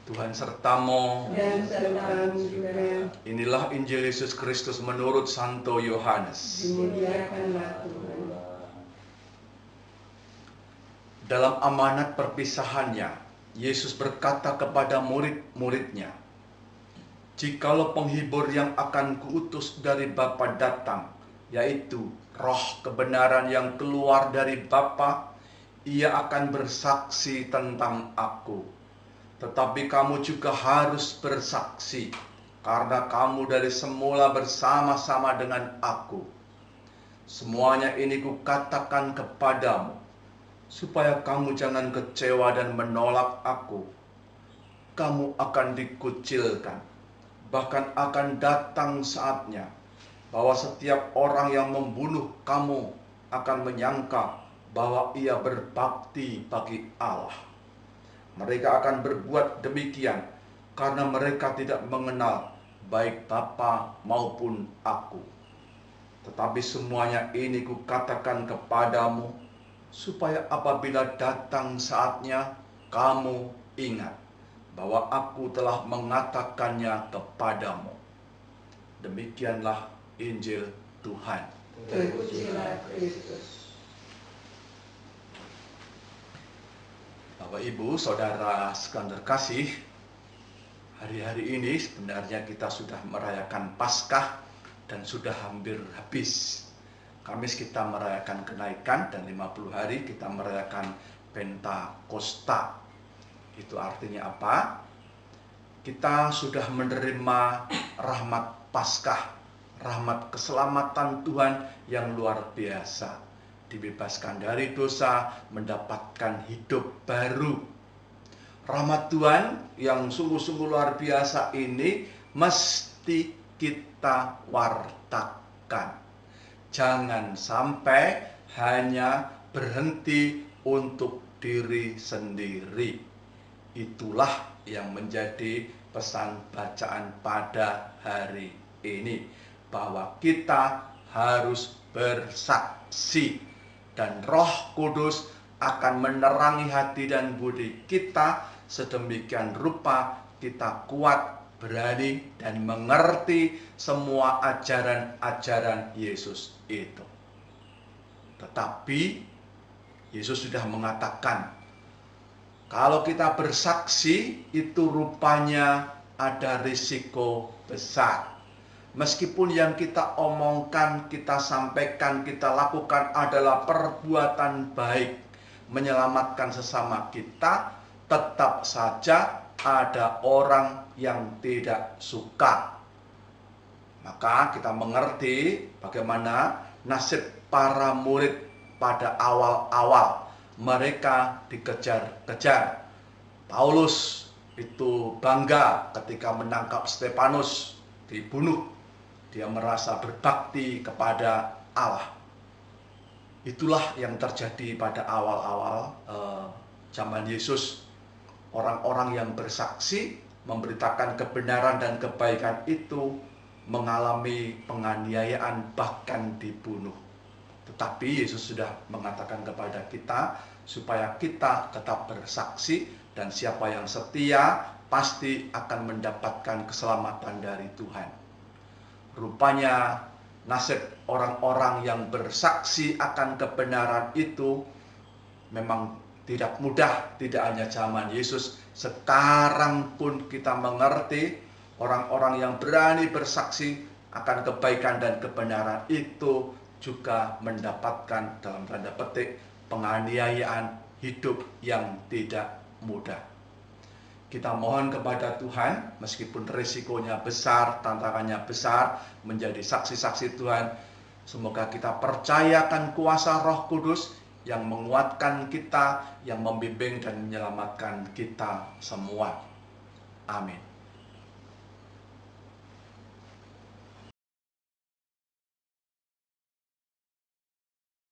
Tuhan sertamu. Dan sertamu juga. Inilah Injil Yesus Kristus menurut Santo Yohanes. Dimuliakanlah Tuhan. Dalam amanat perpisahannya, Yesus berkata kepada murid-muridnya, "Jikalau penghibur yang akan kuutus dari Bapa datang, yaitu Roh kebenaran yang keluar dari Bapa, ia akan bersaksi tentang aku. Tetapi kamu juga harus bersaksi, karena kamu dari semula bersama-sama dengan aku. Semuanya ini kukatakan kepadamu, supaya kamu jangan kecewa dan menolak aku. Kamu akan dikucilkan, bahkan akan datang saatnya bahwa setiap orang yang membunuh kamu akan menyangka bahwa ia berbakti bagi Allah. Mereka akan berbuat demikian karena mereka tidak mengenal baik Bapa maupun aku. Tetapi semuanya ini kukatakan kepadamu, supaya apabila datang saatnya, kamu ingat bahwa aku telah mengatakannya kepadamu." Demikianlah Injil Tuhan. Terpujilah Kristus. Bapak, Ibu, Saudara sekalian terkasih, hari-hari ini sebenarnya kita sudah merayakan Paskah dan sudah hampir habis. Kamis kita merayakan kenaikan dan 50 hari kita merayakan Pentakosta. Itu artinya apa? Kita sudah menerima rahmat Paskah, rahmat keselamatan Tuhan yang luar biasa. Dibebaskan dari dosa, mendapatkan hidup baru. Rahmat Tuhan yang sungguh-sungguh luar biasa ini mesti kita wartakan. Jangan sampai hanya berhenti untuk diri sendiri. Itulah yang menjadi pesan bacaan pada hari ini, bahwa kita harus bersaksi, dan Roh Kudus akan menerangi hati dan budi kita sedemikian rupa kita kuat, berani, dan mengerti semua ajaran-ajaran Yesus itu. Tetapi Yesus sudah mengatakan, kalau kita bersaksi itu rupanya ada risiko besar. Meskipun yang kita omongkan, kita sampaikan, kita lakukan adalah perbuatan baik, menyelamatkan sesama kita, tetap saja ada orang yang tidak suka. Maka kita mengerti bagaimana nasib para murid pada awal-awal. Mereka dikejar-kejar. Paulus itu bangga ketika menangkap Stefanus, dibunuh. Dia merasa berbakti kepada Allah. Itulah yang terjadi pada awal-awal zaman Yesus. Orang-orang yang bersaksi, memberitakan kebenaran dan kebaikan itu mengalami penganiayaan, bahkan dibunuh. Tetapi Yesus sudah mengatakan kepada kita supaya kita tetap bersaksi, dan siapa yang setia pasti akan mendapatkan keselamatan dari Tuhan. Rupanya nasib orang-orang yang bersaksi akan kebenaran itu memang tidak mudah, tidak hanya zaman Yesus. Sekarang pun kita mengerti orang-orang yang berani bersaksi akan kebaikan dan kebenaran itu juga mendapatkan dalam tanda petik penganiayaan, hidup yang tidak mudah. Kita mohon kepada Tuhan, meskipun risikonya besar, tantangannya besar, menjadi saksi-saksi Tuhan. Semoga kita percayakan kuasa Roh Kudus yang menguatkan kita, yang membimbing dan menyelamatkan kita semua. Amin.